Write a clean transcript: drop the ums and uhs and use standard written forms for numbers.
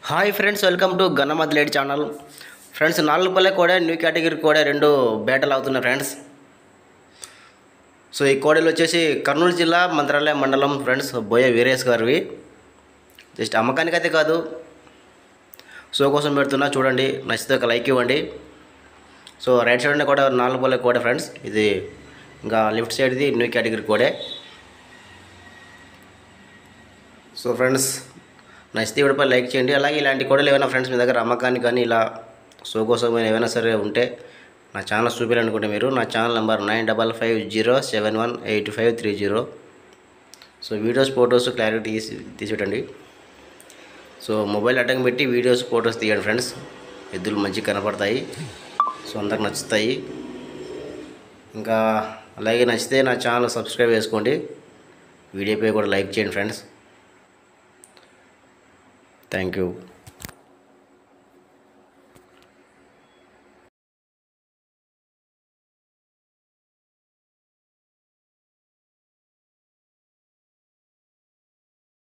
Hi friends, welcome to గన్నమద్లేడి channel. Friends, 4 పల్లె కోడే న్యూ కేటగిరీ కోడే 2 బేటలు అవుతున్నాయి ఫ్రెండ్స్. సో ఈ కోడలు వచ్చేసి కర్నూలు జిల్లా మంత్రాలయం మండలం ఫ్రెండ్స్, బోయ వీరేష్ గారివి. జస్ట్ అమ్మకానికి అయితే కాదు, షో కోసం పెడుతున్నా. చూడండి, నచ్చితే ఒక లైక్ ఇవ్వండి. సో రైట్ సైడ్ కూడా 4 పల్లె కోడే ఫ్రెండ్స్, ఇది ఇంకా లెఫ్ట్ సైడ్ది న్యూ కేటగిరీ కోడే. సో ఫ్రెండ్స్, నచ్చితే ఇవిడపై లైక్ చేయండి. అలాగే ఇలాంటి కోడలు ఏమైనా ఫ్రెండ్స్ మీ దగ్గర అమ్మకానికి కానీ ఇలా షో కోసం ఏమైనా సరే ఉంటే నా ఛానల్ చూపించాలనుకుంటే మీరు నా channel number 9550718530. So videos photos clarity తీసిపెట్టండి. సో మొబైల్ అడ్డం పెట్టి వీడియోస్ ఫొటోస్ తీయండి ఫ్రెండ్స్, ఎద్దులు మంచిగా కనపడతాయి. సో అందరికి నచ్చుతాయి. ఇంకా అలాగే నచ్చితే నా ఛానల్ సబ్స్క్రైబ్ చేసుకోండి, వీడియోపై కూడా లైక్ చేయండి ఫ్రెండ్స్. Thank you.